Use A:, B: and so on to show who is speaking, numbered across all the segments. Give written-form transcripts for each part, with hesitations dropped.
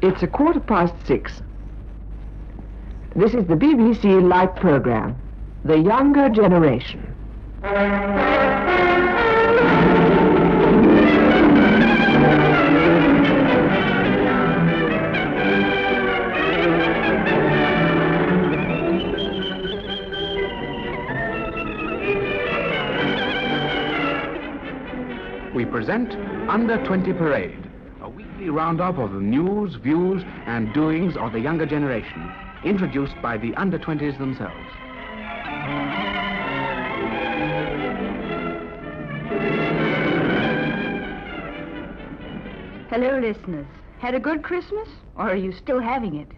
A: It's 6:15. This is the BBC Light programme, The Younger Generation.
B: We present Under 20 Parade, a weekly roundup of the news, views and doings of the younger generation, introduced by the under 20s themselves.
C: Hello, listeners. Had a good Christmas, or are you still having it?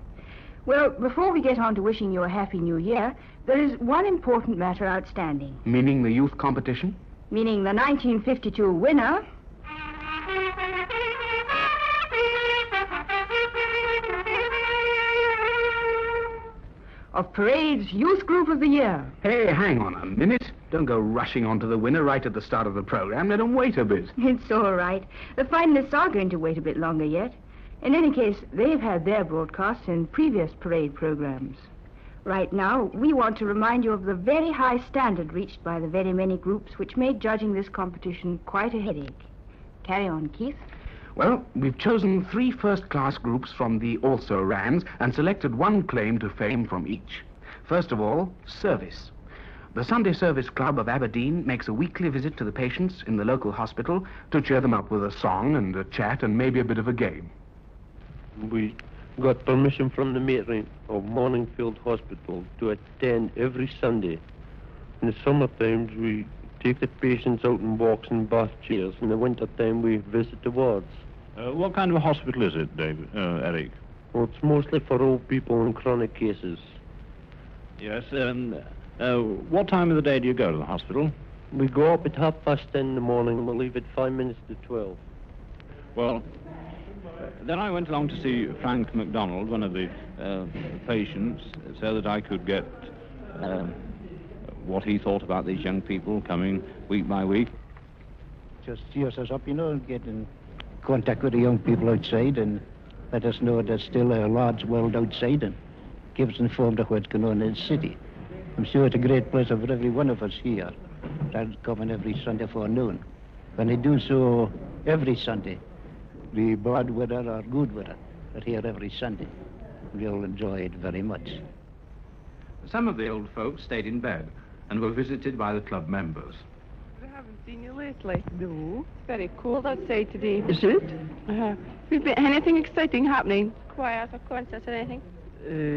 C: Well, before we get on to wishing you a happy new year, there is one important matter outstanding.
B: Meaning the youth competition?
C: Meaning the 1952 winner of Parade's Youth Group of the Year.
B: Hey, hang on a minute. Don't go rushing onto the winner right at the start of the program. Let them wait a bit.
C: It's all right. The finalists are going to wait a bit longer yet. In any case, they've had their broadcasts in previous Parade programs. Right now, we want to remind you of the very high standard reached by the very many groups which made judging this competition quite a headache. Carry on, Keith.
B: Well, we've chosen 3 first-class groups from the also-rans and selected one claim to fame from each. First of all, service. The Sunday Service Club of Aberdeen makes a weekly visit to the patients in the local hospital to cheer them up with a song and a chat and maybe a bit of a game.
D: We got permission from the matron of Morningfield Hospital to attend every Sunday. In the summer times, we take the patients out in walks and bath chairs. In the winter time, we visit the wards.
E: What kind of a hospital is it, Eric?
D: Well, it's mostly for old people and chronic cases.
E: Yes, what time of the day do you go to the hospital?
D: We go up at 10:30 in the morning and we leave at 5 minutes to 12.
E: Well, then I went along to see Frank MacDonald, one of the patients, so that I could get what he thought about these young people coming week by week.
F: Just cheers us up, and get in contact with the young people outside and let us know there's still a large world outside and keep us informed of what's going on in the city. I'm sure it's a great pleasure for every one of us here that come in every Sunday forenoon. When they do so every Sunday, the bad weather or good weather, they're here every Sunday. We all enjoy it very much.
G: Some of the old folks stayed in bed and were visited by the club members.
H: I haven't seen you lately.
F: No.
H: It's very cold outside today.
F: Is it?
H: Anything exciting happening? Choirs or concerts or anything?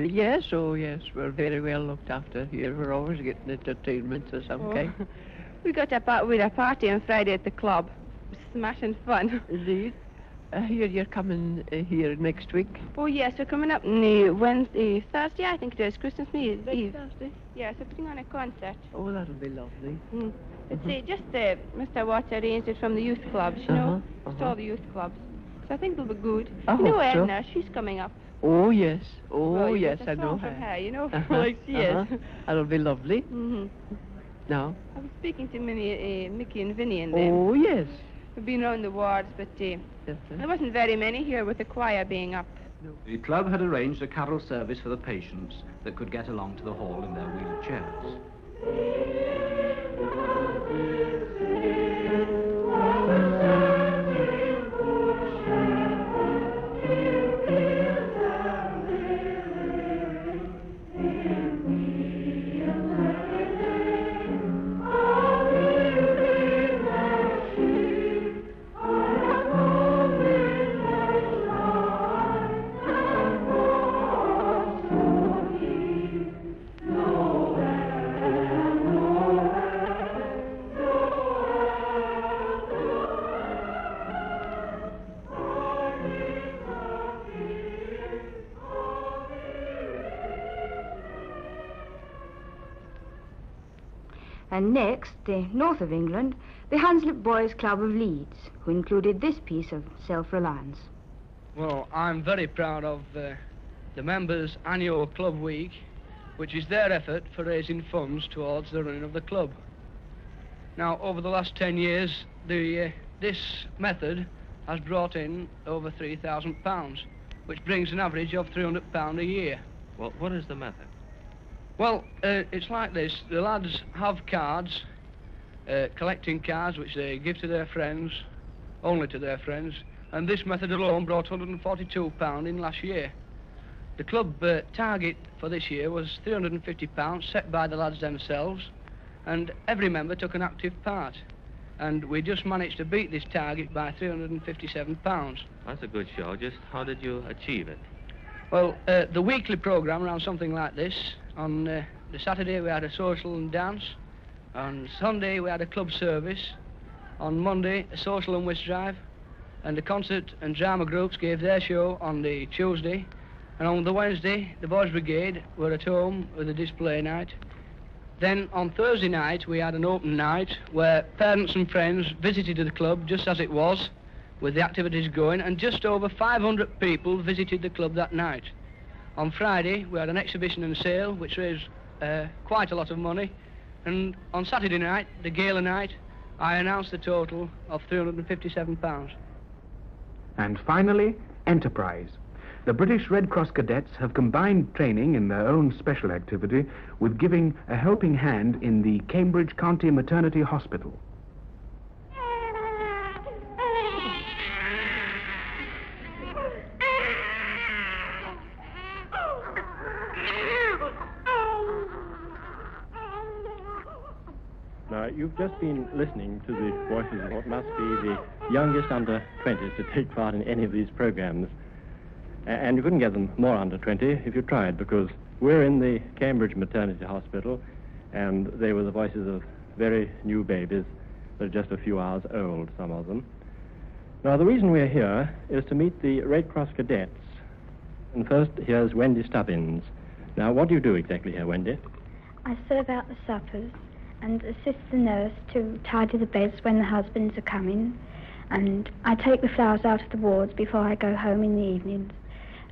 F: Yes, yes. We're very well looked after here. We're always getting entertainment of some kind.
H: We got a party on Friday at the club. Smashing fun.
F: Indeed. You're coming here next week?
H: Oh, yes, we're coming up Thursday, I think it is, Christmas Eve.
F: Thursday?
H: Yes, we're putting on a concert.
F: Oh, that'll be lovely.
H: It's just Mr. Watts arranged it from the youth clubs, you know. It's all the youth clubs. So I think it'll be good.
F: I
H: you know
F: hope so.
H: Edna, she's coming up.
F: Oh, yes. Oh,
H: well,
F: yes, I
H: know
F: know
H: from
F: her.
H: her, you know, like she is.
F: That'll be lovely. Now?
H: I was speaking to Mickey and Vinny and them.
F: Oh, yes.
H: We've been around the wards, but there wasn't very many here with the choir being up.
G: The club had arranged a carol service for the patients that could get along to the hall in their wheelchairs.
C: And next, north of England, the Hanslip Boys Club of Leeds, who included this piece of self-reliance.
I: Well, I'm very proud of the members' annual club week, which is their effort for raising funds towards the running of the club. Now, over the last 10 years, this method has brought in over £3,000. which brings an average of £300 a year.
D: Well, what is the method?
I: Well, it's like this. The lads have cards, collecting cards, which they give to their friends, only to their friends, and this method alone brought £142 in last year. The club target for this year was £350 set by the lads themselves, and every member took an active part. And we just managed to beat this target by £357.
D: That's a good show. Just how did you achieve it?
I: Well, the weekly programme ran something like this. On the Saturday we had a social and dance. On Sunday we had a club service. On Monday a social and whist drive. And the concert and drama groups gave their show on the Tuesday. And on the Wednesday the Boys Brigade were at home with a display night. Then on Thursday night we had an open night where parents and friends visited the club just as it was, with the activities going, and just over 500 people visited the club that night. On Friday we had an exhibition and sale which raised quite a lot of money, and on Saturday night, the gala night, I announced the total of £357.
B: And finally, enterprise. The British Red Cross cadets have combined training in their own special activity with giving a helping hand in the Cambridge County Maternity Hospital.
J: Now, you've just been listening to the voices of what must be the youngest under 20s to take part in any of these programs. And you couldn't get them more under 20 if you tried, because we're in the Cambridge Maternity Hospital, and they were the voices of very new babies that are just a few hours old, some of them. Now, the reason we're here is to meet the Red Cross cadets. And first, here's Wendy Stubbins. Now, what do you do exactly here, Wendy?
K: I serve out the suppers and assist the nurse to tidy the beds when the husbands are coming, and I take the flowers out of the wards before I go home in the evenings,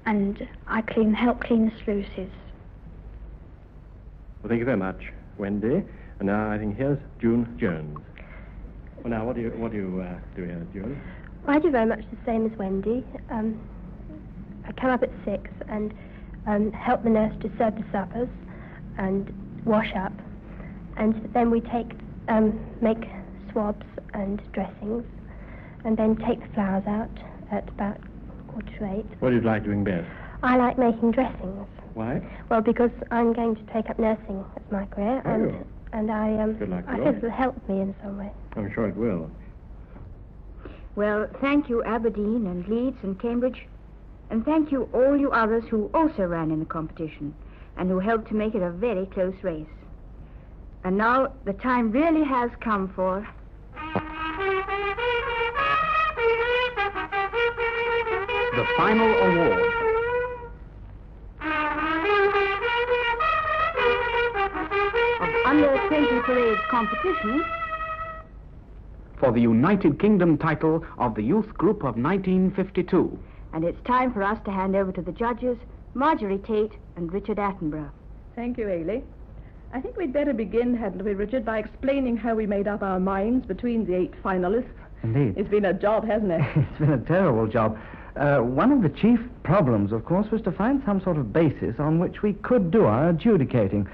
K: and I help clean the sluices.
J: Well, thank you very much, Wendy. And now I think here's June Jones. Well, now, what do you do here, June?
L: I do very much the same as Wendy. I come up at 6 and help the nurse to serve the suppers and wash up. And then we make swabs and dressings, and then take the flowers out at about 7:45.
J: What do you like doing best?
L: I like making dressings.
J: Why?
L: Well, because I'm going to take up nursing as my career, and I think it'll help me in some way.
J: I'm sure it will.
C: Well, thank you, Aberdeen and Leeds and Cambridge, and thank you all you others who also ran in the competition and who helped to make it a very close race. And now the time really has come for
B: the final award.
C: Of Under 20 Parade competition
B: For the United Kingdom title of the Youth Group of 1952.
C: And it's time for us to hand over to the judges, Marjorie Tate and Richard Attenborough.
M: Thank you, Ailey. I think we'd better begin, hadn't we, Richard, by explaining how we made up our minds between the 8 finalists.
N: Indeed.
M: It's been a job, hasn't it?
N: It's been a terrible job. One of the chief problems, of course, was to find some sort of basis on which we could do our adjudicating.